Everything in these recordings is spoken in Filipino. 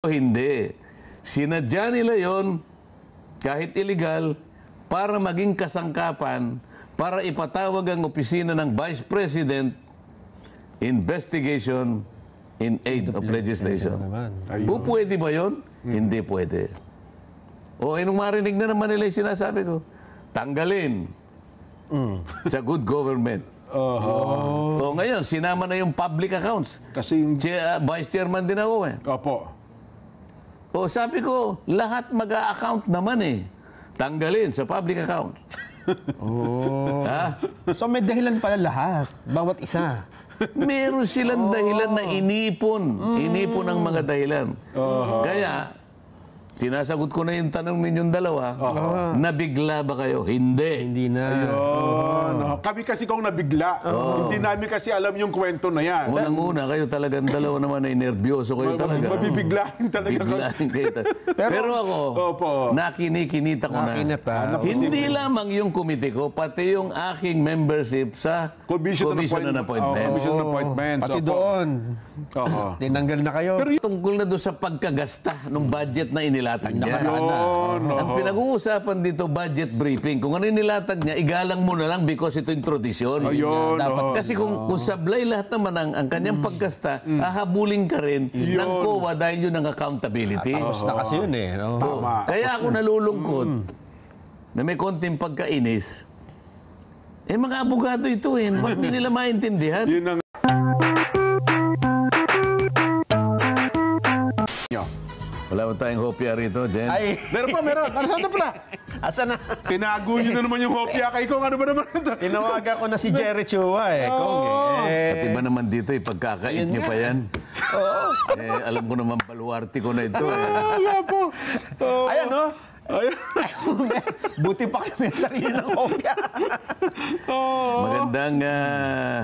Hindi. Sinadya nila yon kahit illegal para maging kasangkapan para ipatawag ang opisina ng Vice President investigation in aid of legislation. Pwede ba yun? Hindi pwede. O nung marinig na naman nila yung sinasabi ko, tanggalin sa good government. O ngayon, sinama na yung public accounts. Kasi Vice Chairman din ako eh. Opo. O sabi ko, lahat mag-a-account naman eh. Tanggalin sa public account. Ha? So may dahilan pala lahat, bawat isa. Meron silang dahilan na inipon. Inipon ang mga dahilan. Kaya, tinasagot ko na yung tanong ninyong dalawa, nabigla ba kayo? Hindi. Hindi na. Ayun. Kami kasi kung nabigla, hindi namin kasi alam yung kwento na yan. Unang-una, kayo talagang dalawa naman ay nervyoso kayo talaga. Mabibiglahin talaga. Biglahin kayo Pero ako, nakinikinita ko na. Hindi lamang yung komite ko, pati yung aking membership sa Commission on Appointment. Commission on Appointment. Pati doon. Tinanggal na kayo. Pero tungkol na doon sa pagkagasta ng budget na inilatag niya. Ang pinag-uusapan dito, budget briefing. Kung ano inilatag niya, igalang mo na lang because ito yung tradisyon. Kasi kung sablay lahat naman ang kanyang paggasta, hahabulin ka rin ng COA dahil yun ang accountability. Tapos na kasi yun eh. Kaya ako nalulungkot na may konting pagkainis. Mga abogado ito eh. Ba't di nila maintindihan? Yun ang Wala ba tayong hopya rito, Jen? Ay, meron. Saan na pala? asa na? Tinago niyo na naman yung hopya kay Kong. Ano ba naman ito? Tinawagan ko na si Jerry Chua eh. At iba naman dito, pagkakait niyo pa yan. Alam ko naman, baluarte ko na ito. Wala po. Ayan no? Buti pa kayo may sarili ng hopya. Magandang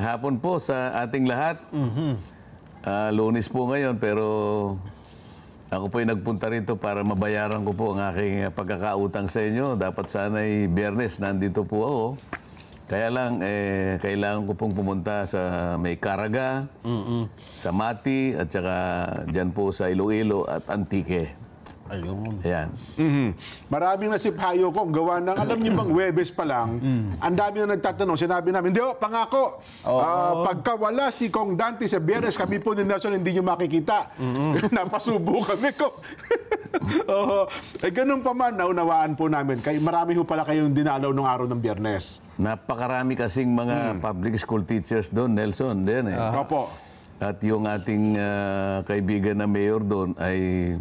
hapon po sa ating lahat. Lunes po ngayon, pero ako po ay nagpunta rito para mabayaran ko po ang aking pagkakautang sa inyo. Dapat sana'y Biyernes, nandito po ako. Kaya lang, kailangan ko pong pumunta sa may Caraga, sa Mati, at saka dyan po sa Iloilo at Antique. Ayun. Ayan. Maraming nasiphayo ko. Gawa ng, alam niyo bang, Webes pa lang, ang dami na nagtatanong. Sinabi namin, hindi pangako. Pagka wala si Kong Dante sa Biyernes, kami po ni Nelson hindi niyo makikita. Napasubo kami ko. Ganun pa man, naunawaan po namin. Marami ho pala kayong dinalaw nung araw ng Biyernes. Napakarami kasing mga public school teachers doon, Nelson. Din, eh. Opo. At yung ating kaibigan na mayor doon ay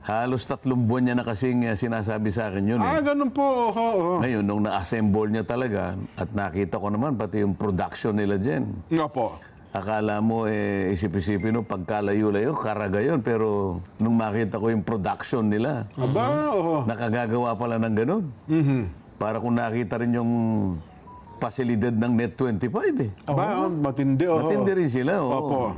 halos 3 buwan niya na kasing sinasabi sa akin yun. Ganun po. Ngayon, nung na-assemble niya talaga, at nakita ko naman pati yung production nila dyan. Opo. Akala mo, isip-isipin no, pagkalayo-layo, Caraga yun. Pero nung makita ko yung production nila, nakagagawa pala ng ganun. Para kung nakita rin yung pasilidad ng Net25 eh. Matindi. Matindi rin sila. Opo.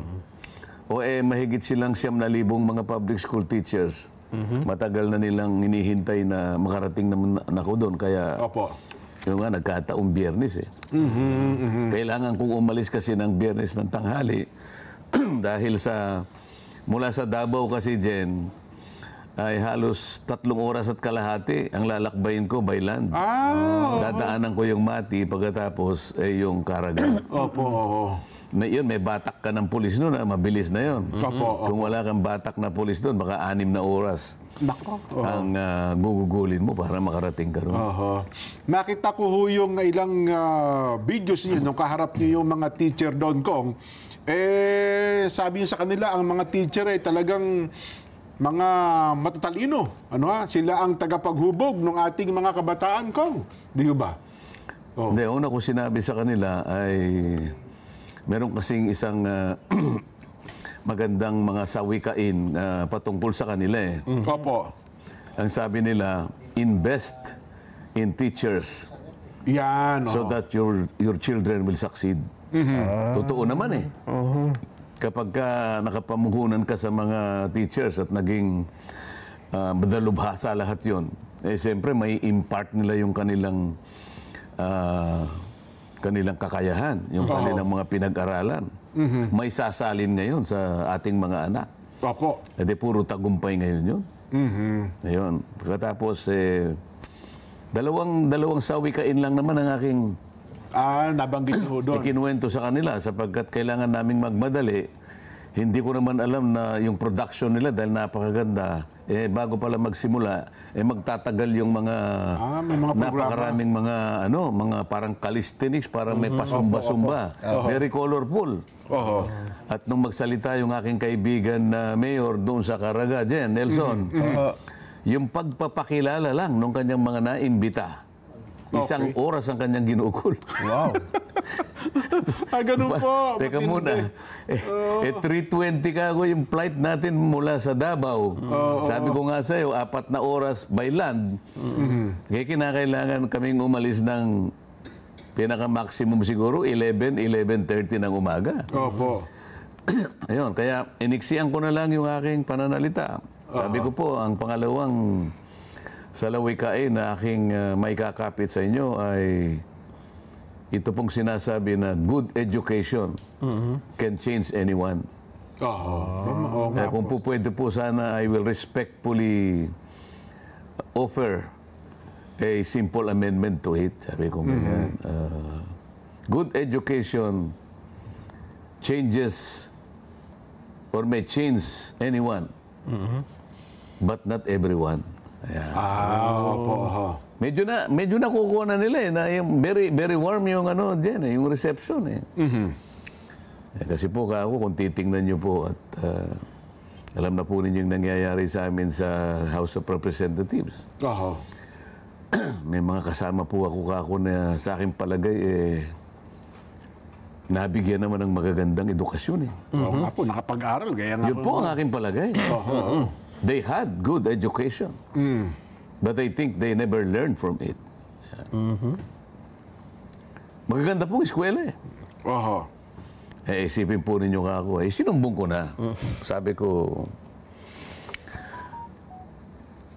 Mahigit silang 9,000 mga public school teachers. Matagal na nilang hinihintay na makarating naman ako doon. Kaya yung nga, nagkataong Biyernes eh. Kailangan kong umalis kasi ng Biyernes ng tanghali dahil mula sa Davao kasi, Jen, ay halos 3 oras at kalahati ang lalakbayin ko by land. Dadaanan ko yung Mati, pagkatapos yung Caraga. Yun, may batak ka ng pulis doon, mabilis na yun. Kung wala kang batak na pulis doon, baka 6 na oras ang gugugulin mo para makarating ka doon. Nakita ko ho yung ilang videos niyo nung kaharap niyo yung mga teacher doon, Kong. Sabi niyo sa kanila, ang mga teacher ay talagang mga matatalino. Sila ang tagapaghubog ng ating mga kabataan, Kong. Di ba? Hindi, una ko sinabi sa kanila ay meron kasing isang magandang mga sawikain patungkol sa kanila eh. Ang sabi nila, invest in teachers. Yan. So that your children will succeed. Totoo naman eh. Kapag nakapamuhunan ka sa mga teachers at naging madalubhasa lahat yun, siyempre may impart nila yung kanilang kakayahan, yung kanilang mga pinag-aralan. May sasalin ngayon sa ating mga anak. Opo. Hindi puro tagumpay ngayon yun. Ayun. Pagkatapos, dalawang sawikain lang naman ang aking Nabanggit niyo doon. ikinuwento sa kanila sapagkat kailangan naming magmadali. Hindi ko naman alam na yung production nila dahil napakaganda. Bago pala magsimula, magtatagal yung mga may mga programa. napakaraming mga parang calisthenics, parang may pasumba-sumba. Very colorful. Oho. At nung magsalita yung aking kaibigan na mayor doon sa Caraga, Jen, Nelson, yung pagpapakilala lang nung kanyang mga naimbita. Isang oras ang kanyang ginugol. Wow. Ganun po. Teka muna. 3:20 ka ako yung flight natin mula sa Davao. Sabi ko nga sa'yo, 4 na oras by land. Kaya kinakailangan kaming umalis ng pinaka-maximum siguro 11:30 ng umaga. Opo. Ayun, kaya iniksiyan ko na lang yung aking pananalita. Sabi ko po, ang pangalawang salawikain na aking maikakapit sa inyo ay ito pong sinasabi na good education can change anyone. Kung po pwede po sana, I will respectfully offer a simple amendment to it. Sabi ko ganyan. Good education changes or may change anyone, but not everyone. Ayan. Opo. Medyo nakukuha na nila na yung very warm yung diyan yung reception kasi po ako kung titingnan niyo po at alam na po ninyo yung nangyayari sa amin sa House of Representatives. May mga kasama po ako na sa aking palagay nabigyan naman ng magagandang edukasyon Oo nga po, nakapag-aral. Yun po ang aking palagay. They had good education. But I think they never learned from it. Magaganda pong eskwela isipin po ninyo ka ako. Sinumbong ko na. Sabi ko,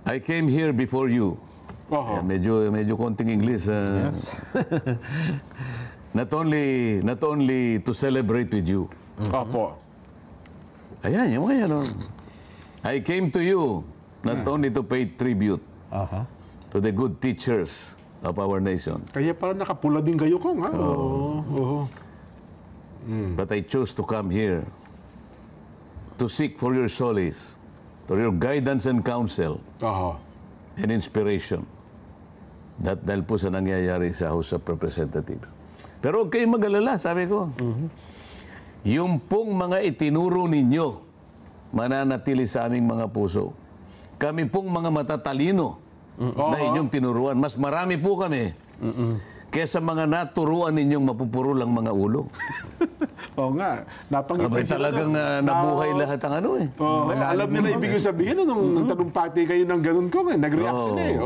I came here before you. Medyo konting English. Not only to celebrate with you. Ayan, yung mga yan. I came to you not only to pay tribute to the good teachers of our nation. Kaya parang nakapula din kayo kung But I chose to come here to seek for your solace, for your guidance and counsel and inspiration. Dahil po sa nangyayari sa House of Representatives. Pero huwag kayong mag-alala, sabi ko. Yung pong mga itinuro ninyo, mananatili sa aming mga puso. Kami pong mga matatalino na inyong tinuruan. Mas marami po kami kaysa mga naturuan ninyong mapupuro lang mga ulo. Oo nga. Napangitan Talagang nabuhay lahat ang alam nila ibig sabihin nung talumpati kayo ng ganun ko. Nag-react sila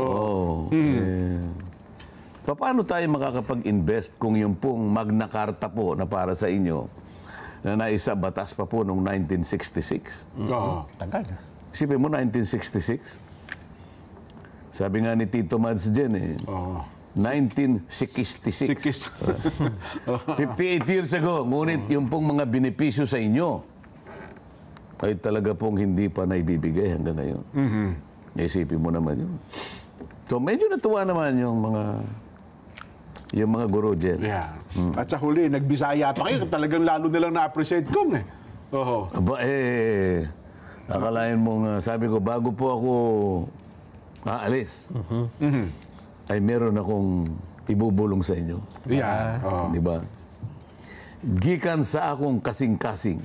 Paano tayo makakapag-invest kung yung pong Magna Carta po na para sa inyo na naisa batas pa po noong 1966. Tagal. Isipin mo, 1966. Sabi nga ni Tito Mads dyan 1966. 58 years ago. Ngunit yung pong mga benepisyo sa inyo ay talaga pong hindi pa naibibigay hanggang ngayon. Isipin mo naman yun. So medyo natuwa naman yung mga guro dyan. At sa huli, nagbisaya pa kayo. Talagang lalo nilang na-appreciate ko. Akalain mong, sabi ko, bago po ako aalis, ay meron akong ibubulong sa inyo. Di ba? Gikan sa akong kasing-kasing.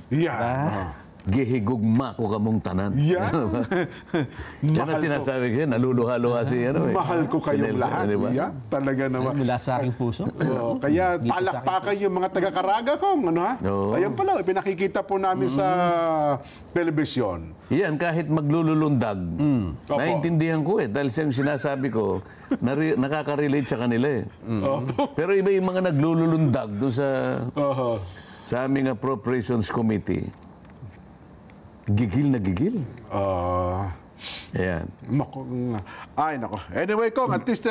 Gihigugma ko kamong tanan. Yan. Yan ang sinasabi ko. Naluluha-luha si Mahal ko kayong lahat. Diba? Talaga naman. Mula sa aking puso. Kaya palakpakan yung mga taga-Caraga ko. Ayan pala, pinakikita po namin sa telebisyon. Yan, kahit maglululundag. Naintindihan ko dahil siyang sinasabi ko, nakaka-relate sa kanila Pero iba yung mga naglululundag doon sa aming Appropriations Committee. Gigil na gigil. Ayan. Ay, nako. Anyway, Kong, at least,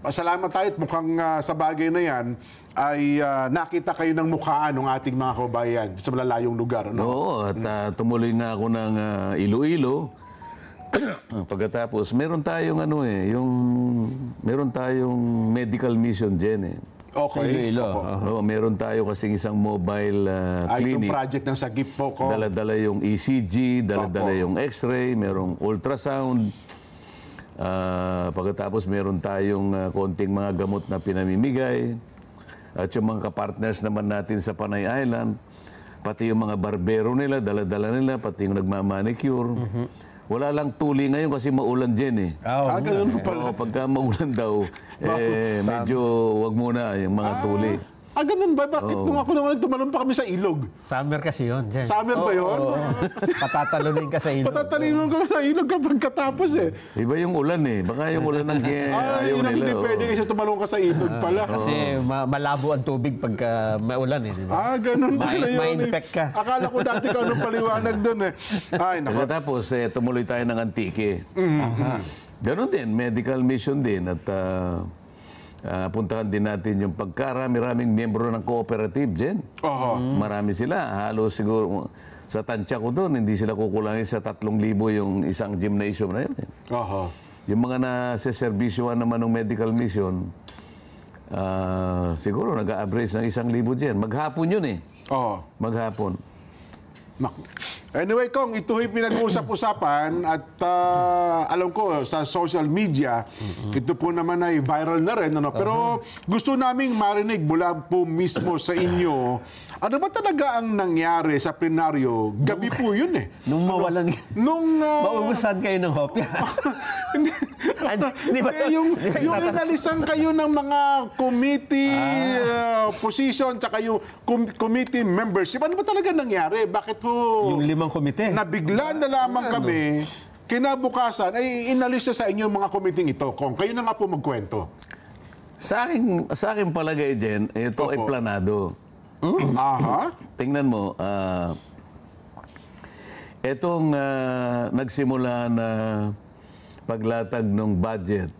pasalamat tayo at mukhang sa bagay na yan ay nakita kayo ng mukhaan ng ating mga kababayan sa malalayong lugar. No? Oo, at tumuloy nga ako ng Iloilo. Pagkatapos, meron tayong meron tayong medical mission dyan eh. Okay. Oo, meron tayo kasing isang mobile Itong clinic. project ng Sagip po, Kong. Dala-dala yung ECG, dala-dala yung X-ray, merong ultrasound. Pagkatapos meron tayong konting mga gamot na pinamimigay. At yung mga kapartners naman natin sa Panay Island, pati yung mga barbero nila, dala-dala nila, pati yung nagmamanicure. Wala lang tuli ngayon kasi maulan dyan eh. Ganun pala. Oo, pagka maulan daw, medyo wag muna yung mga tuli. Ganun ba? Bakit nung ako naman tumalon pa kami sa ilog? Summer kasi yun, Jen. Summer ba yun? Patatalunin ka sa ilog. Patatalinon ka sa ilog kapag katapos eh. Iba yung ulan eh. Baka yung ulan ng ayaw yun ang nila. hindi pwede kasi tumalon ka sa ilog pala. Kasi malabo ang tubig pagka maulan eh. Di ba? Ganun pala yun. Ma-infect ka. Akala ko dati ka anong paliwanag doon eh. Ay, nako. Pagkatapos, tumuloy tayo ng Antique. Ganon din, medical mission din. At puntahan din natin yung pagkarami-raming miyembro ng cooperative, Jen. Marami sila. Halos siguro, sa tansya ko doon, hindi sila kukulangin sa 3,000 yung isang gymnasium na yun. Yung mga nasa-servisyoan naman ng medical mission, siguro nag-a-average ng 1,000 dyan. Maghapon yun eh. Maghapon. Anyway, Kong, ito'y pinag-uusap-usapan at alam ko sa social media, ito po naman ay viral na rin. Ano? Pero gusto naming marinig mula po mismo sa inyo, ano ba talaga ang nangyari sa plenaryo? Gabi po yun eh. Nung mawalan, maubusan kayo ng hopya. Yung inalisan kayo ng mga committee position tsaka yung committee membership. Ano ba talaga nangyari? Bakit ho? Yung 5 komite. Nabigla na lamang kami, kinabukasan, ay inalis na sa inyo mga committee ito. Kung kayo na nga po magkwento. Sa akin palagay, Jen, ito ay planado. Tingnan mo, itong nagsimula na paglatag ng budget,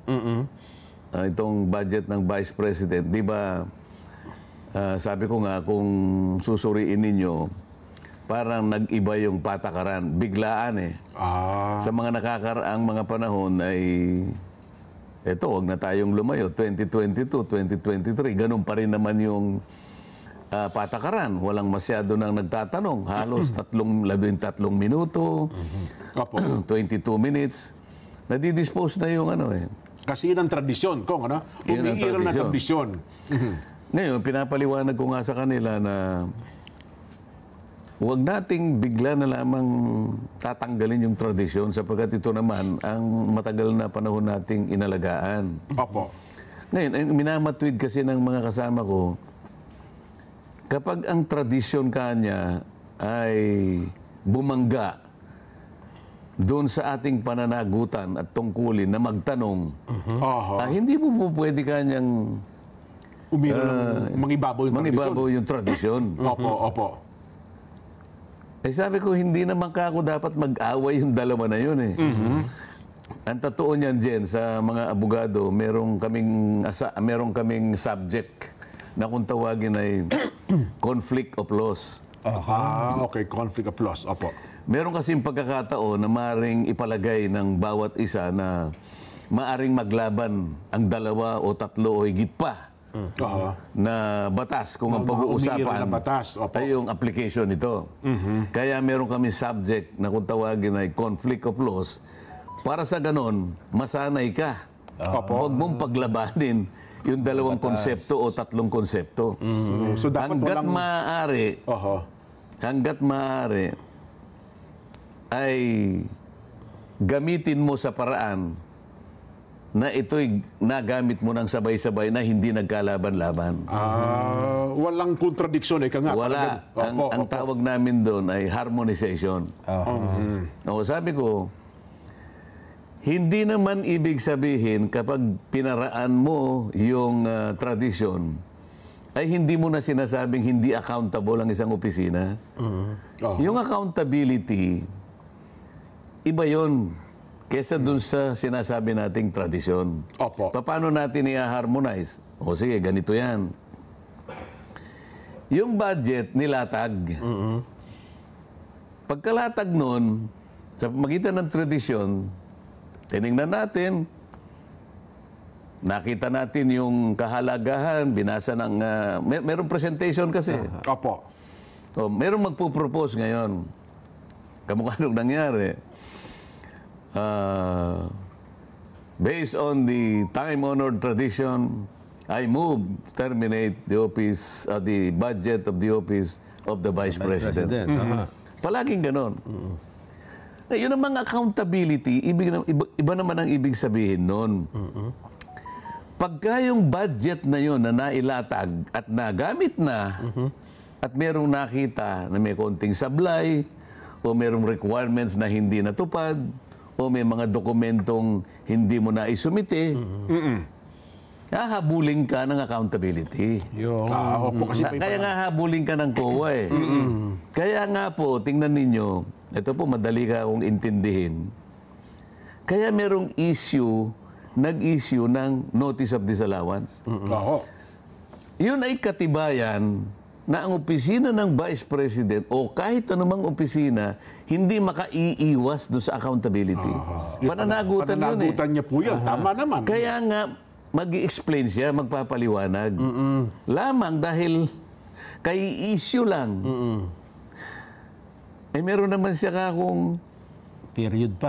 itong budget ng Vice President, di ba, sabi ko nga, kung susuriin ninyo, parang nag-iba yung patakaran. Biglaan eh. Sa mga nakakaraang mga panahon ay, eto, wag na tayong lumayo. 2022, 2023, ganun pa rin naman yung patakaran. Walang masyado nang nagtatanong. Halos 13 minuto, 22 minutes. Nadidispose na yung ano eh. Kasi yun ang tradisyon, Kong, ano? Umiiral na tradisyon. Ngayon, pinapaliwanag ko nga sa kanila na huwag nating bigla na lamang tatanggalin yung tradisyon sapagkat ito naman ang matagal na panahon nating inalagaan. Ngayon, minamatwid kasi ng mga kasama ko, kapag ang tradisyon kanya ay bumangga doon sa ating pananagutan at tungkulin na magtanong, hindi mo po pwede kanyang mangibabaw yung tradisyon. Sabi ko, hindi naman ako dapat mag-away yung dalawa na yun eh. Ang totoo niyan, Jen, sa mga abogado, meron kaming subject na kung tawagin ay conflict of laws. Conflict of laws. Meron kasing pagkakataon na maaaring ipalagay ng bawat isa na maaaring maglaban ang 2 o 3 o higit pa na batas kung ang pag-uusapan ay yung application nito. Kaya meron kami subject na kung tawagin ay conflict of laws. Para sa ganon, masanay ka. Huwag mong paglabanin yung 2 konsepto o 3 konsepto. So dapat hanggat maaari ay gamitin mo sa paraan na ito'y nagamit mo ng sabay-sabay na hindi nagkalaban-laban. Walang kontradiksyon eh. Wala. Ang tawag namin doon ay harmonization. Sabi ko, hindi naman ibig sabihin kapag pinaraan mo yung tradisyon, ay hindi mo na sinasabing hindi accountable ang isang opisina. Yung accountability, iba yun. kesa dun sa sinasabi nating tradisyon. Opo. Paano natin i-harmonize? O sige, ganito yan. Yung budget nilatag. Pagkalatag nun, sa magitan ng tradisyon, tinignan natin, nakita natin yung kahalagahan, binasa ng... merong presentation kasi. Opo. O, merong magpo-propose ngayon. Kamukha nung nangyari. Based on the time-honored tradition, I move terminate the office, the budget of the office of the Vice President. Palaging ganon. Yun ang mga accountability, iba naman ang ibig sabihin nun. Pagka yung budget na yun na nailatag at nagamit na, at merong nakita na may konting sablay, o merong requirements na hindi natupad, o may mga dokumentong hindi mo na isumite, hahabulin ka ng accountability. Opo, kasi Kaya nga habulin ka ng COA eh. Kaya nga po, tingnan ninyo, ito po madali ka akong intindihin. Kaya merong nag-issue ng notice of disallowance. Yun ay katibayan na ang opisina ng Vice President o kahit anumang opisina hindi makaiiwas doon sa accountability. Pananagutan yun eh. Pananagutan niya po yun. Tama naman. Kaya nga, mag-i-explain siya, magpapaliwanag. Lamang dahil kay issue lang. Meron naman siya kung period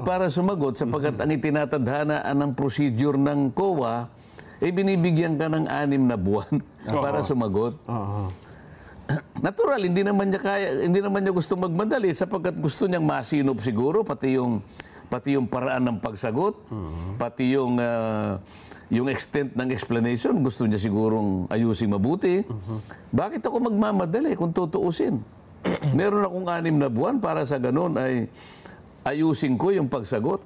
para sumagot sapagkat ang itinatadhanaan ng procedure ng COA binibigyan ka ng 6 na buwan para sumagot. Natural, hindi naman niya gusto magmadali sapagkat gusto niyang masinop siguro pati yung paraan ng pagsagot, pati yung extent ng explanation, gusto niya sigurong ayusin mabuti. Bakit ako magmamadali kung tutuusin? Meron akong 6 na buwan para sa ganun ay ayusin ko yung pagsagot.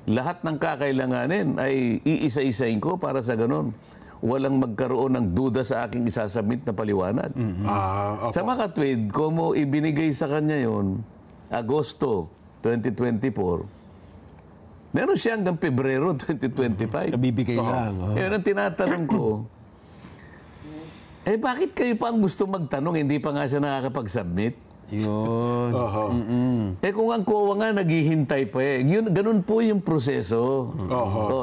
Lahat ng kakailanganin ay iisa-isain ko para sa ganun. Walang magkaroon ng duda sa aking isasubmit na paliwanag. Sa makatwid, kung mo ibinigay sa kanya yon Agosto 2024, meron siya hanggang Pebrero 2025. Nabibigay lang. Yun ang tinatanong ko. Bakit kayo pa ang gusto magtanong? Hindi pa nga siya nakakapag-submit? Yun. Kung ang COA nga naghihintay pa ganun po yung proseso.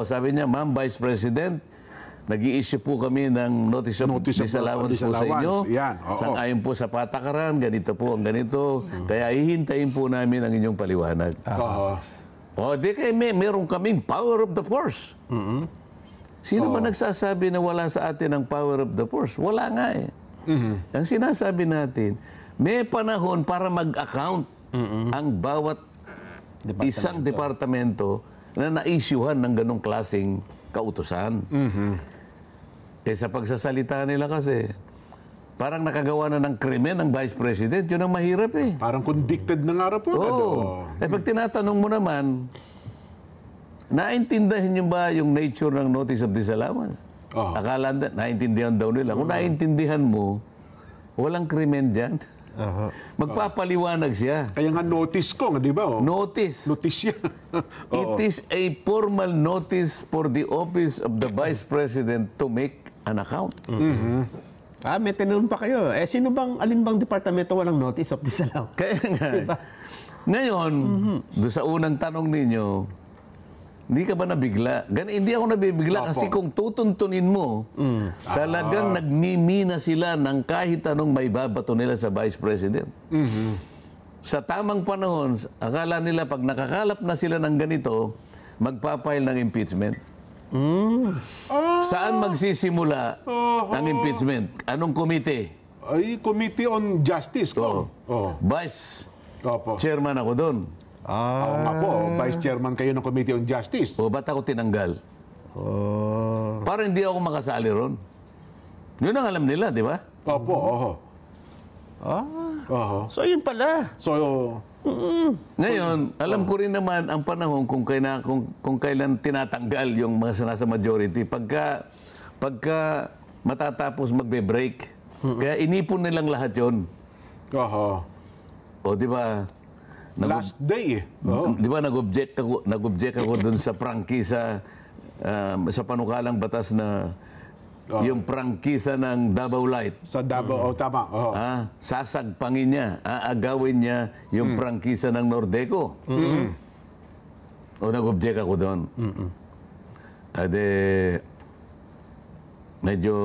Sabi niya, Ma'am Vice President, nag-i-issue po kami ng notice of disallowance po sa inyo. Sang-ayon po sa patakaran, ganito po ang ganito. Kaya hihintayin po namin ang inyong paliwanag. Di kayo meron kaming power of the force. Sino ba nagsasabi na wala sa atin ang power of the force? Wala nga eh. Ang sinasabi natin, may panahon para mag-account ang bawat isang departamento na na-issuehan ng ganong klaseng kautusan. Sa pagsasalita nila kasi, parang nakagawa na ng krimen ng Vice President, yun ang mahirap eh. Parang convicted na nga po. Pag tinatanong mo naman, naintindihan niyo ba yung nature ng notice of disallowance? Akala naintindihan daw nila. Kung naintindihan mo, walang krimen dyan. Magpapaliwanag siya. Kaya nga notice ko, di ba? Notice. Notice yan. It is a formal notice for the office of the Vice President to make an account. May tinanong pa kayo. Alin bang departamento walang notice of disallowance? Kaya nga. Diba? Ngayon, doon sa unang tanong ninyo, hindi ka ba nabigla? Hindi ako nabibigla kasi kung tutuntunin mo, talagang nagmimina sila ng kahit anong may babato nila sa Vice President. Sa tamang panahon, akala nila pag nakakalap na sila ng ganito, magpapile ng impeachment. Saan magsisimula ang impeachment? Anong komite? Committee on Justice ko. Vice Chairman ako doon. Oo nga po, Vice Chairman kayo ng Committee on Justice. Ba't ako tinanggal? Para hindi ako makasali ron. Yun ang alam nila, di ba? So yun pala. Ngayon, alam ko rin naman ang panahon kung kailan tinatanggal yung mga nasa majority. Pagka matatapos magbe-break. Kaya inipon nilang lahat yun. Di ba? Last day eh. Oo. Di ba nag-object ako dun sa prangkisa sa panukalang batas na yung prangkisa ng Davao Light. Sa Davao, tama. Oo. Sasagpangin niya, aagawin niya yung prangkisa ng Nordeco. O nag-object ako doon. Medyo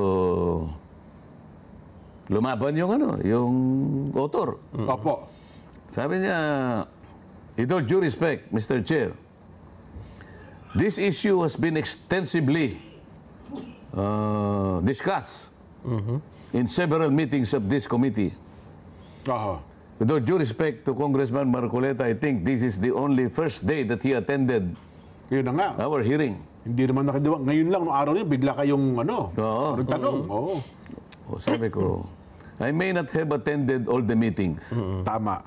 lumaban yung author. Opo. Sabi niya, with all due respect, Mr. Chair, this issue has been extensively discussed in several meetings of this committee. Oo. With all due respect to Congressman Marcoleta, I think this is the only first day that he attended Yun na nga. our hearing. Hindi naman nakadiwa. Ngayon lang, noong araw niya, bigla kayong Oo. nagtanong. Oo. Sabi ko, I may not have attended all the meetings, Tama.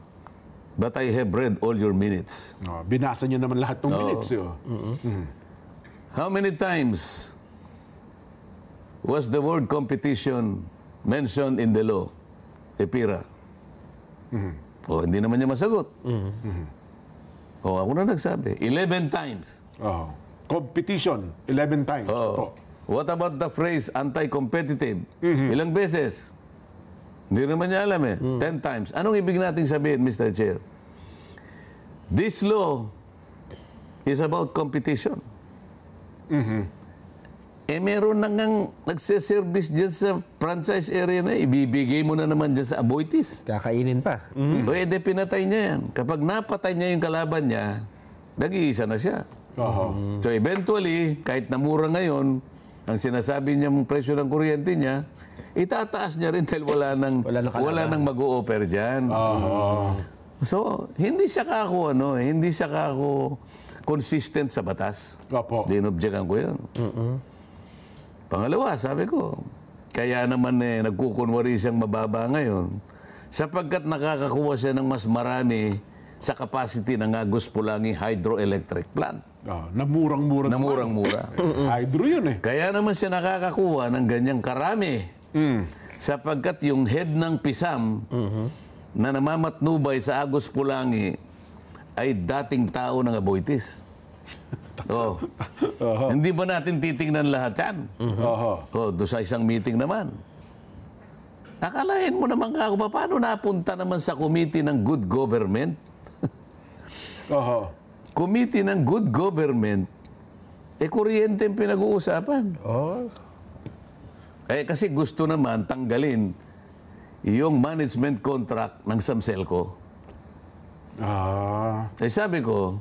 but I have read all your minutes. Binasa niyo naman lahat ng minutes. How many times was the word competition mentioned in the law? EPIRA. Hindi naman niya masagot. Ako na nagsabi. 11 times. Competition, 11 times. What about the phrase anti-competitive? Ilang beses? Hindi naman niya alam 10 times. Anong ibig nating sabihin, Mr. Chair? This law is about competition. Meron na ngang nagsiservice dyan sa franchise area na, ibibigay mo na naman dyan sa Aboitiz. Kakainin pa. Pwede pinatay niya yan. Kapag napatay niya yung kalaban niya, nag-iisa na siya. So eventually, kahit namura ngayon, ang sinasabi niya mong presyo ng kuryente niya, itataas niya rin dahil wala nang mag-o-offer dyan. So, hindi siya kako consistent sa batas. Dinobjekan ko yun. Pangalawa, sabi ko, kaya naman nagkukunwari siyang mababa ngayon sapagkat nakakakuha siya ng mas marami sa capacity ng Agus Pulangi Hydroelectric Plant. Namurang-mura. Namurang-mura. Hydro yun eh. Kaya naman siya nakakakuha ng ganyang karami. Sapagkat yung head ng PISAM na namamatnubay sa Agus Pulangi ay dating tao ng Aboitiz. Hindi ba natin titingnan lahat yan? Doon sa isang meeting naman. Akalain mo naman kako, paano napunta naman sa committee ng good government? Committee ng good government, kuryente yung pinag-uusapan. Kasi gusto naman tanggalin yung management contract ng Samselco. Sabi ko,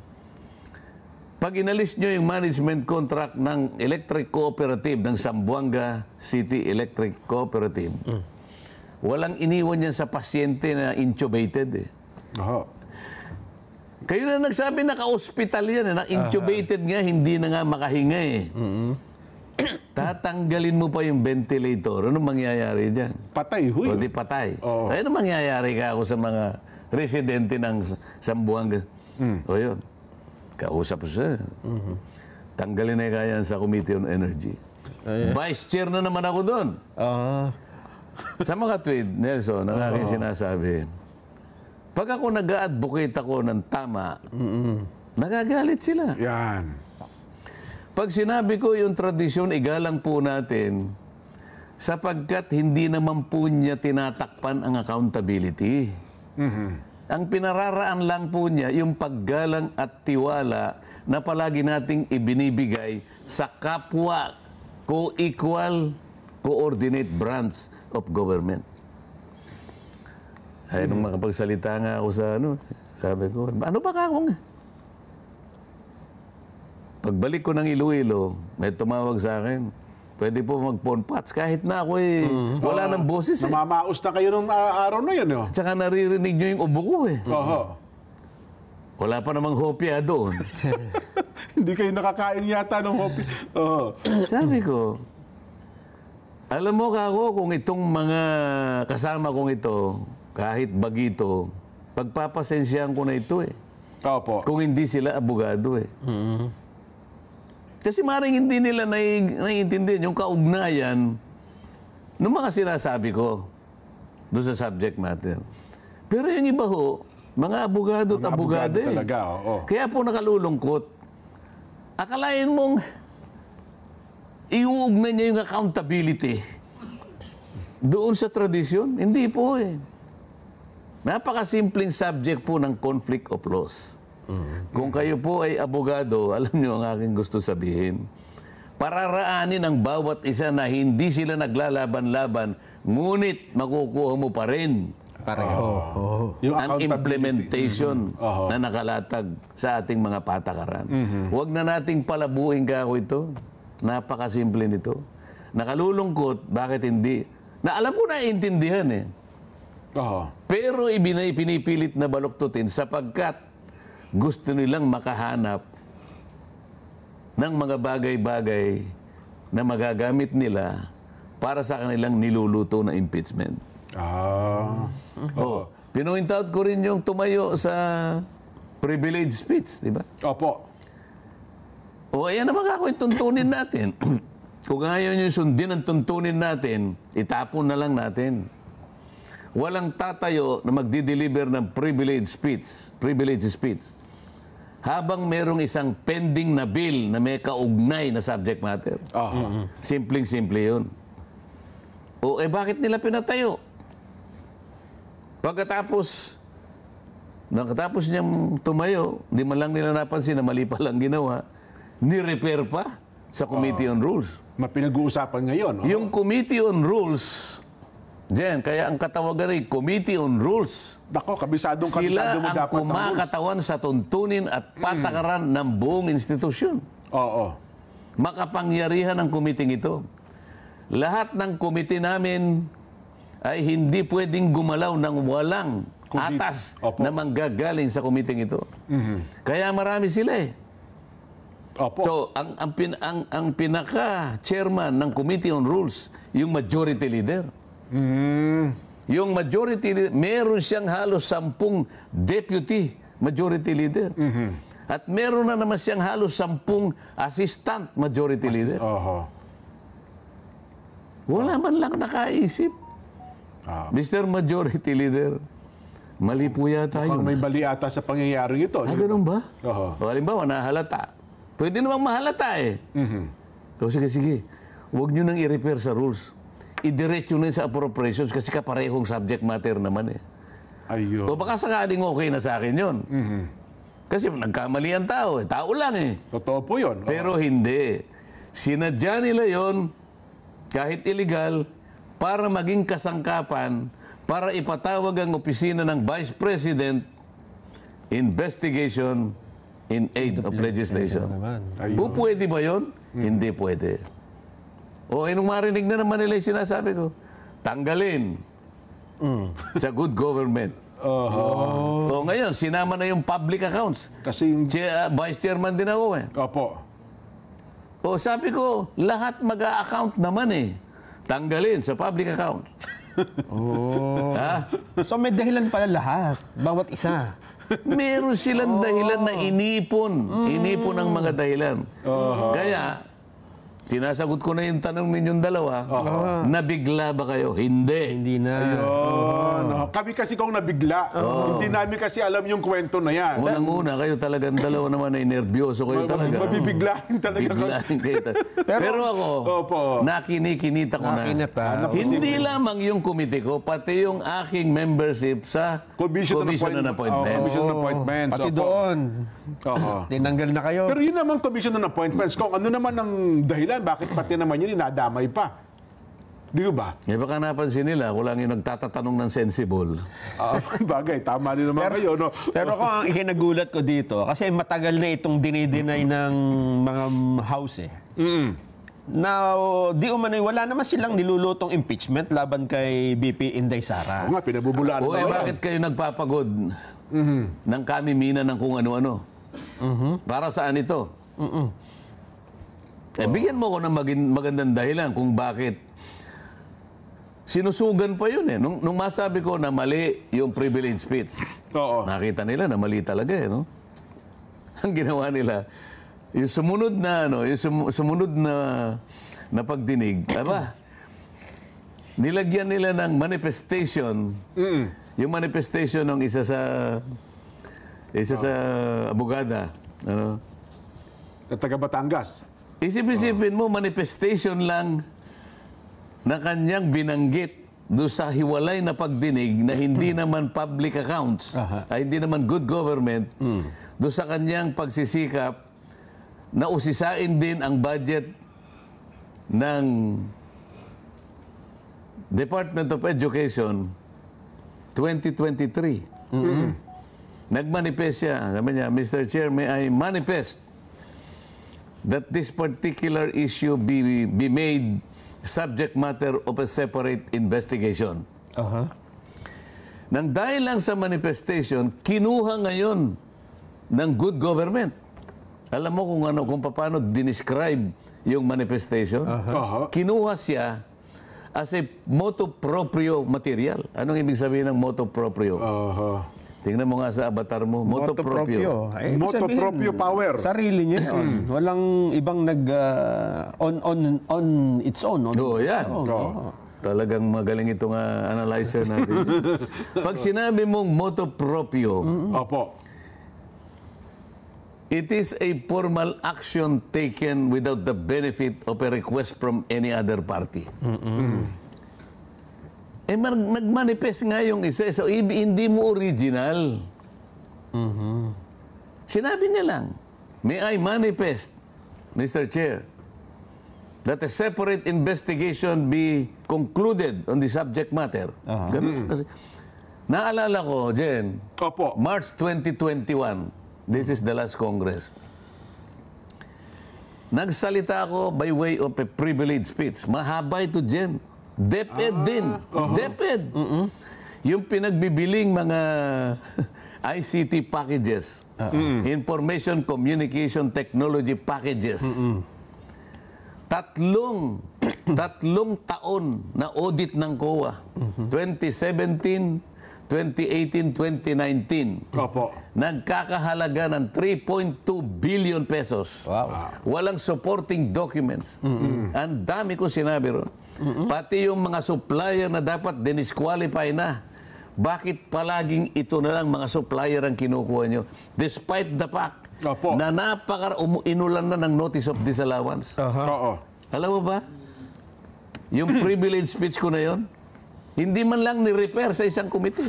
pag inalis nyo yung management contract ng electric cooperative ng Zamboanga City Electric Cooperative, walang iniwan yan sa pasyente na intubated. Kayo na nagsabi naka-hospital yan, na-intubated nga, hindi na nga makahinga Tatanggalin mo pa yung ventilator, ano mangyayari dyan? Patay, huy. O di patay. Ano mangyayari ka ako sa mga residente ng Zamboanga? O yun, kausap ko siya. Tanggalin na kaya sa Committee on Energy. Vice Chair na naman ako doon. Sa mga tweet, Nelson, ang aking sinasabi, pag ako nag-a-advocate ako ng tama, nagagalit sila. Yan. Pag sinabi ko yung tradisyon, igalang po natin, sapagkat hindi naman po niya tinatakpan ang accountability. Ang pinararaan lang po niya, yung paggalang at tiwala na palagi nating ibinibigay sa kapwa co-equal, coordinate branch of government. Ay, nung makapagsalita nga ako sa sabi ko, ano ba ka akong? Pagbalik ko ng Iloilo, may tumawag sa akin, pwede po mag-phone patch. Kahit na ako wala nang boses Namamaos na kayo nung araw na yun. Tsaka naririnig nyo yung ubo ko Wala pa namang hopya doon. Hindi kayo nakakain yata ng hopya. Sabi ko, alam mo kako, kung itong mga kasama kong ito, kahit bagito, pagpapasensyahan ko na ito Kung hindi sila abogado Kasi maring hindi nila naiintindihan yung kaugnayan ng mga sinasabi ko doon sa subject matter. Pero yung iba Mga abogado at abogado eh. talaga, oo. Kaya po nakalulungkot. Akalain mong iuugnay niya yung accountability doon sa tradisyon? Hindi po eh. Napakasimpleng subject po ng conflict of laws. Kung kayo po ay abogado, alam niyo ang aking gusto sabihin. Pararaanin ang bawat isa na hindi sila naglalaban-laban, ngunit makukuha mo pa rin Pareho. Yung ang accountability. implementation na nakalatag sa ating mga patakaran. Huwag na nating palabuin ka ako ito. Napakasimple nito. Nakalulungkot, bakit hindi? Na alam ko na intindihan eh. Oo. Pero pinipilit na baluktutin sapagkat gusto nilang makahanap ng mga bagay-bagay na magagamit nila para sa kanilang niluluto na impeachment. Oh, pinoint out ko rin yung tumayo sa privilege speech, di ba? Opo. O ayan naman ako yung tuntunin natin. Kung ayaw nyo sundin ang tuntunin natin, itapon na lang natin. Walang tatayo na magdi-deliver ng privilege speech habang merong isang pending na bill na may kaugnay na subject matter. Simpleng-simple yun. O bakit nila pinatayo? Pagkatapos niyang tumayo, di man lang nila napansin na mali pa lang ginawa, ni-repair pa sa Committee on Rules. Mapinag-uusapan ngayon. Yung Committee on Rules, diyan, kaya ang katawagan ay Committee on Rules. Dako, kabisado Sila mo ang dapat ng rules. kumakatawan sa tuntunin at patakaran ng buong institusyon. Oo. Makapangyarihan ang committee ito. Lahat ng committee namin ay hindi pwedeng gumalaw ng walang atas na manggagaling sa committee ito. Kaya marami sila eh. Opo. So, ang pinaka-chairman ng Committee on Rules, yung majority leader. Yung majority leader, meron siyang halos 10 deputy majority leader. At meron na naman siyang halos 10 assistant majority leader. Wala man lang nakaisip. Mr. Majority Leader, mali po yata Kung yun. may bali ata sa pangyayaring ito. Ganun ba? Oo. O, halimbawa, nahalata. Pwede namang mahalata eh. So, sige. Huwag nyo nang i-repair sa rules. Idiretso na yun sa appropriations kasi kaparehong subject matter naman eh. Ayun. O baka sakaling okay na sa akin yun. Kasi nagkamali ang tao eh. Tao lang eh. Totoo po yun. Pero hindi. Sinadya nila yon kahit illegal para maging kasangkapan para ipatawag ang opisina ng Vice President investigation in aid of legislation. Pwede ba yon? Hindi pwede. O nung marinig na naman nila yung sinasabi ko, tanggalin sa good government. O ngayon, sinama na yung public accounts. Kasi Vice Chairman din ako eh. Opo. O sabi ko, lahat mag-a-account naman eh. Tanggalin sa public account. Ha? So may dahilan pala lahat, bawat isa. Meron silang dahilan na inipon. Inipon ang mga dahilan. Kaya, tinasagot ko na yung tanong ninyong dalawa, nabigla ba kayo? Hindi. Hindi na. Kami kasi kung nabigla, hindi namin kasi alam yung kwento na yan. Unang-una, kayo talagang dalawa naman ay nervyoso kayo talaga. Mabibiglahin talaga. Biglahin kayo Pero ako, nakinikinita ko na. Hindi lamang yung committee ko, pati yung aking membership sa Commission on Appointments. Commission on Appointments. Pati doon. Tinanggal na kayo. Pero yun naman Commission on Appointments. Kung ano naman ang dahilan, bakit pati naman yun inadamay pa? Di ba? Baka napansin nila, ako lang yung nagtatatanong ng sensible. Bagay, tama din naman kayo. No? Pero kung ang ikinagulat ko dito, kasi matagal na itong dinideny ng mga house eh. Now, di umano'y wala naman silang nilulutong impeachment laban kay BP Inday Sara. Oo nga, pinabubulaan. Bakit kayo nagpapagod ng kamimina ng kung ano-ano? Para saan ito? Bigyan mo ko ng magandang dahilan kung bakit. Sinusugan pa yun eh. Nung masabi ko na mali yung privilege speech, nakita nila na mali talaga eh. No? Ang ginawa nila, yung sumunod na pagdinig, nilagyan nila ng manifestation yung manifestation ng isa sa abogada, ano? Na taga Batangas. Isip-isipin mo, manifestation lang na kanyang binanggit doon sa hiwalay na pagdinig na hindi naman public accounts, hindi naman good government, doon sa kanyang pagsisikap na usisain din ang budget ng Department of Education 2023. Nagmanifest siya. Sabi niya, Mr. Chair, may I manifest that this particular issue be made subject matter of a separate investigation. Nang dahil lang sa manifestation, kinuha ngayon ng good government. Alam mo kung paano dinescribe yung manifestation? Kinuha siya as a motu proprio material. Anong ibig sabihin ng motu proprio? Tingnan mo nga sa avatar mo. Motu proprio. Ibig Motu sabihin, proprio power. Sarili niya yun. Walang ibang on its own. Yan. Talagang magaling itong analyzer natin. Pag sinabi mong motu proprio, it is a formal action taken without the benefit of a request from any other party. Nagmanifest nga yung isa. So, hindi mo original. Sinabi niya lang, may I manifest, Mr. Chair, that a separate investigation be concluded on the subject matter. Ganun. Kasi, naalala ko, Jen, March 2021, this is the last Congress. Nagsalita ako by way of a privileged speech. Mahaba ito, Jen. DepEd din. DepEd. Yung pinagbibiling mga ICT packages, Information Communication Technology packages. Tatlong taon na audit ng COA. 2017, 2018, 2019. Nagkakahalaga ng 3.2 billion pesos. Walang supporting documents. Ang dami kong sinabi ron. Pati yung mga supplier na dapat disqualify na. Bakit palaging ito na lang mga supplier ang kinukuha nyo? Despite the fact na inulan na ng notice of disallowance. Alam mo ba? Yung privilege speech ko na yon, hindi man lang ni-repair sa isang committee.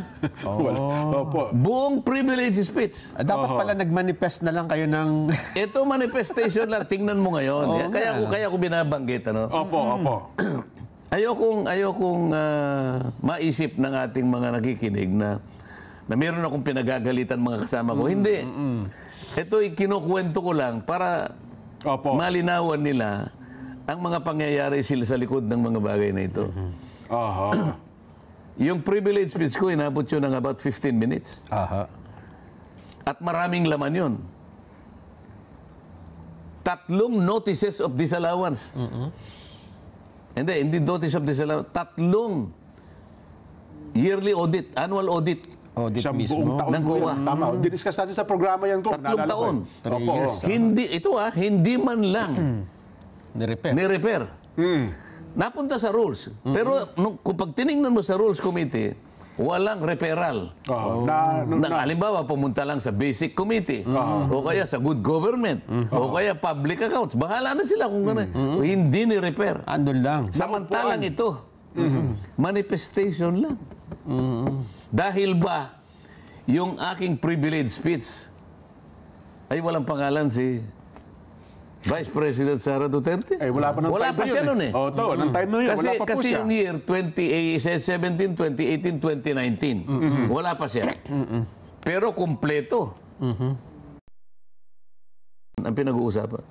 Buong privilege speech. Dapat pala nag-manifest na lang kayo ng... Ito manifestation lang. Tingnan mo ngayon. Kaya ko binabanggit. Ano? Ayokong maisip ng ating mga nakikinig na meron akong pinagagalitan mga kasama ko. Hindi. Ito kinukwento ko lang para malinawan nila ang mga pangyayari sila sa likod ng mga bagay na ito. Yung privilege speech ko, inabot yun ng about 15 minutes. At maraming laman yun. 3 notices of disallowance. Hindi notice of disallowance. 3 yearly audit, annual audit. Audit mismo. mismo. Ng COA. Tama. Diniscuss natin sa programa yan ko. 3 taon. Hindi man lang ni-repair. Napunta sa rules. Pero kung pag tinignan mo sa Rules Committee, walang referral. Halimbawa, pumunta lang sa Basic Committee, o kaya sa Good Government, o kaya Public Accounts. Bahala na sila kung gano'n. Hindi ni-repair. Andun lang. Samantalang ito, manifestation lang. Dahil ba, yung aking privilege speech ay walang pangalan si Vice President Sara Duterte? Wala pa siya nun eh. Nang time na yun, wala pa po kasi siya. yung year 2017, 2018, 2019, wala pa siya. Pero kumpleto. Ang pinag-uusapan.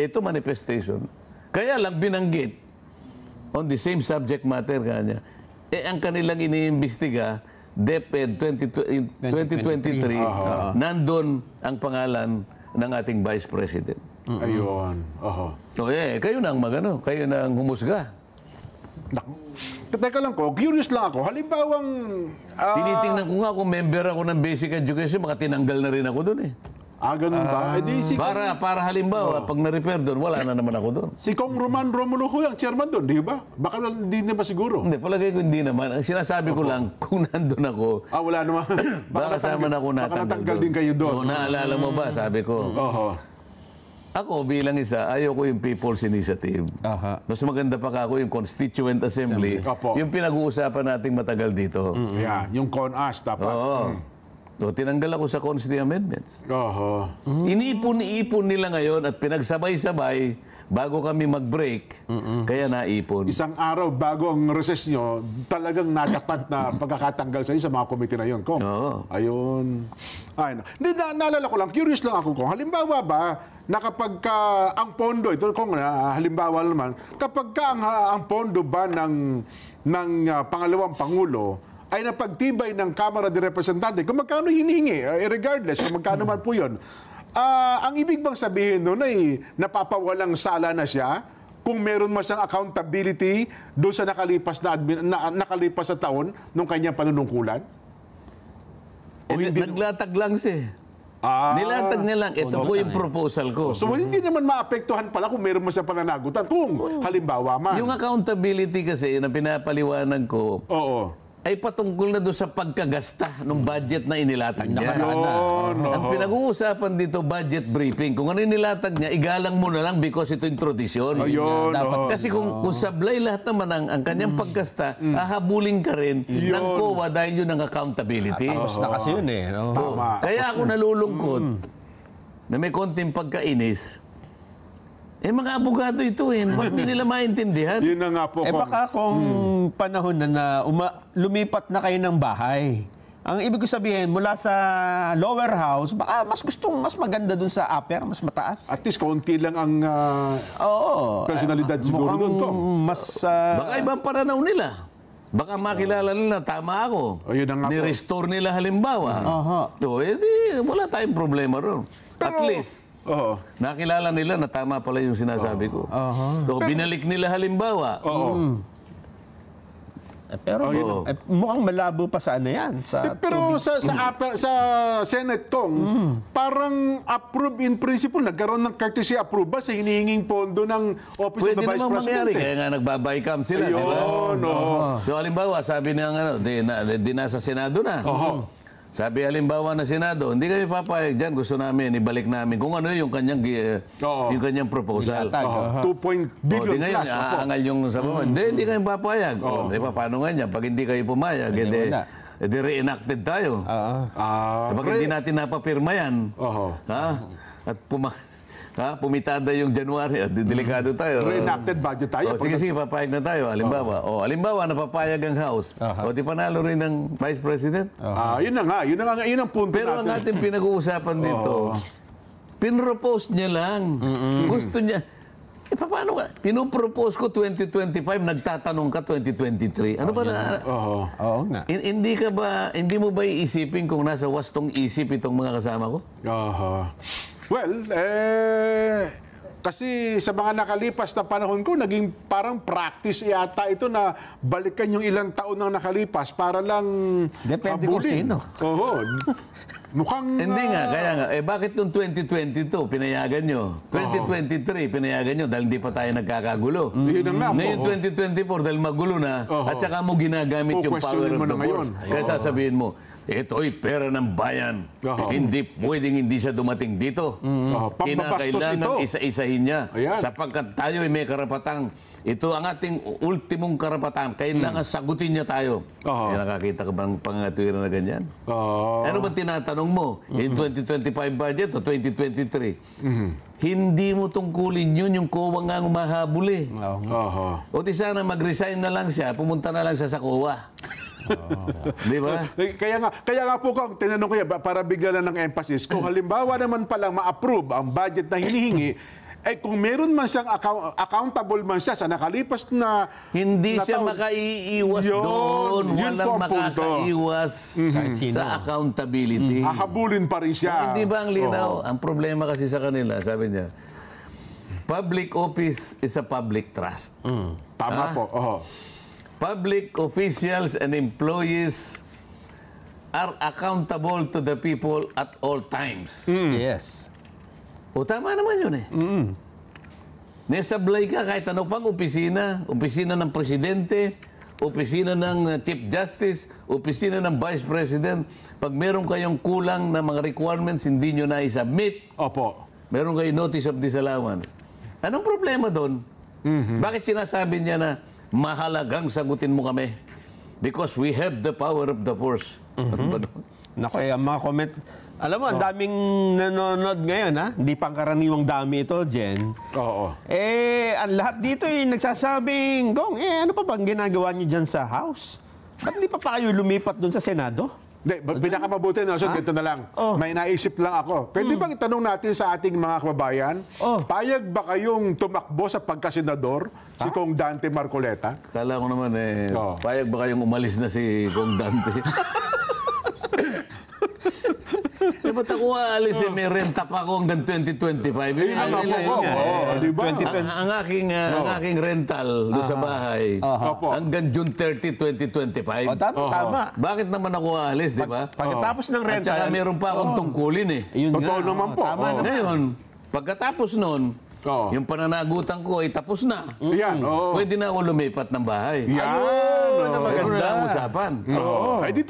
Ito manifestation. Kaya lang binanggit on the same subject matter kanya. Ang kanilang iniimbestiga, DepEd 2023, nandun ang pangalan ng ating Vice President. Ayun. Kayo na ang magano, kayo na ang humusga. Teka lang ko, curious lang ako. Halimbawang... Tinitingnan ko nga kung member ako ng Basic Education, baka tinanggal na rin ako doon eh. Ganun ba? Para halimbawa, pag na-repair doon, wala na naman ako doon. Si Kong Roman Romulo ho ang chairman doon, di ba? Baka hindi na ba siguro? Hindi, palagay ko hindi naman. Ang sinasabi ko lang, kung nandun ako, Wala naman. baka kasama na ako Baka natanggal natanggal din kayo doon. Oo, naalala mo ba, sabi ko. Ako bilang isa, ayoko yung People's Initiative. Mas maganda pa ako yung Constituent Assembly. Opo. Yung pinag-uusapan nating matagal dito. Yeah, yung CONAS dapat. Oo. So, tinanggal ako sa Constitution Amendments. Mm. Inipon-ipon nila ngayon at pinagsabay-sabay bago kami mag-break. Kaya naipon. Isang araw bago ang recess nyo, talagang natapat na pagkakatanggal sa inyo sa mga komite na yun, Kong. Oo. Ayun. Hindi, naalala ko lang, curious lang ako, Kong. Halimbawa ba, na kapag ang pondo, ito Kong, halimbawa naman, kapag ang pondo ba ng pangalawang Pangulo, ay napagtibay ng Kamara de Representante, kung magkano hinihingi, regardless, kung magkano man po yun, ang ibig bang sabihin doon ay napapawalang sala na siya kung meron man siyang accountability doon sa nakalipas na taon ng kanyang panunungkulan? Naglatag lang siya. Nilatag niya lang. Ito po yung proposal ko. So, hindi naman maapektuhan pala kung meron man siyang pananagutan. Kung halimbawa man. Yung accountability kasi na pinapaliwanag ko, ay patungkol na doon sa pagkagasta ng budget na inilatag niya. Ang pinag-uusapan dito, budget briefing. Kung ano inilatag niya, igalang mo na lang because ito yung tradisyon. Kasi kung sablay lahat naman ang kanyang paggasta, hahabulin ka rin ng COA dahil yun ang accountability. Tapos na kasi yun eh. Kaya ako nalulungkot na may konting pagkainis. Mga abogado ito ba't di nila maintindihan? Yun na nga po. Baka kung panahon na lumipat na kayo ng bahay, ang ibig ko sabihin, mula sa lower house, baka mas maganda dun sa upper, mas mataas. At least, kaunti lang ang personalidad siguro mukhang doon, Kong. Baka ibang pananaw nila. Baka makilala nila, tama ako. Yun na nga po. Ni-restore nila halimbawa. So, wala tayong problema ron. At least, nakilala nila na tama pala yung sinasabi ko. So, binalik nila halimbawa. Pero mukhang malabo pa sa ano yan. Pero sa Senate, Kong, parang approve in principle, nagkaroon ng courtesy approval sa hinihinging pondo ng Office of the Vice Pwede namang mangyari, President. kaya nga nagbabaycam sila, di ba? So, halimbawa, sabi niya, di nasa Senado na. Sabi halimbawa na Senado, hindi kami papayag dyan, gusto namin, ibalik namin kung ano yung kanyang proposal. 2 billion di ngayon, plus. aangal yung sabawan. Hindi kami papayag. Di ba, paano nga yan? Pag hindi kayo pumayag, edi re-enacted tayo. Pag hindi natin napapirma yan, at pumitada yung January at delikado tayo. Re-enacted budget tayo. Sige, papayag na tayo. Halimbawa, napapayag ang House. Di panalo rin ng Vice President. Yun na nga. Yun ang punto Pero natin. ang ating pinag-uusapan dito, pinropose niya lang. Gusto niya. Paano ka? Pinopropose ko 2025, nagtatanong ka 2023. Ano ba na? Oo nga. Hindi mo ba iisipin kung nasa wastong isip itong mga kasama ko? Well, kasi sa mga nakalipas na panahon ko, naging parang practice yata ito na balikan yung ilang taon nang nakalipas para lang depende kung sino. Mukhang... Hindi nga, kaya nga. Bakit noong 2022, pinayagan nyo? 2023, pinayagan nyo dahil hindi pa tayo nagkakagulo. Ngayon 2024, dahil magulo na, at saka mo ginagamit yung power of the force. Kaya sasabihin mo, ito'y pera ng bayan. Hindi pwedeng hindi siya dumating dito. Kinakailangan isa-isahin niya. Sapagkat tayo ay may karapatang, ito ang ating ultimong karapatan. Kailangan sagutin niya tayo. Nakakita ka bang pangatwiran na ganyan? Ano ba tinatanong mo? In 2025 budget o 2023? Hindi mo tungkulin yun, yung COA nga umahabol eh. O di sana mag-resign na lang siya, pumunta na lang siya sa COA. Di ba? Kaya nga po, Kong, tinanong ko yan, para bigyan lang ng emphasis, kung halimbawa naman palang ma-approve ang budget na hinihingi, kung meron man siyang accountable man siya sa nakalipas na... Hindi siya makaiiwas doon. Walang makakaiwas sa accountability. Hahabulin pa rin siya. Hindi ba ang linaw? Ang problema kasi sa kanila, sabi niya, public office is a public trust. Tama po. Public officials and employees are accountable to the people at all times. Yes. O tama naman yun eh. Nesablay ka kahit ano pang opisina ng presidente, opisina ng Chief Justice, opisina ng Vice President. Pag meron kayong kulang na mga requirements, hindi nyo na i-submit. Opo. Meron kayong notice of disallowance. Anong problema doon? Bakit sinasabi niya na mahalagang sagutin mo kami? Because we have the power of the force. Ano ba doon? Naku, ang mga comment. Alam mo, ang daming nanonood ngayon, ha? Hindi pangkaraniwang dami ito, Jen. Oo. Ang lahat dito nagsasabing, Gong, ano pa bang ginagawa niyo dyan sa House? Ba't di pa kayo lumipat dun sa Senado? Hindi, pinakamabuti, Nelson, ganito na lang. May naisip lang ako. Pwede bang itanong natin sa ating mga kababayan, payag ba kayong tumakbo sa pagkasenador si Kong Dante Marcoleta? Kala ko naman payag ba kayong umalis na si Kong Dante? Ba't ako aalis may renta pa ako hanggang 2025? Diba? Ang aking rental doon sa bahay hanggang June 30, 2025. Tama. Bakit naman ako aalis, di ba? Pagkatapos ng At rental. saka meron pa akong tungkulin eh. Totoo naman po. Tama naman. Ngayon, pagkatapos nun, yung pananagutan ko ay tapos na. Yan, Pwede na ako lumipat ng bahay. Yan. Ayun, na Pero maganda. na ang usapan. Ay, di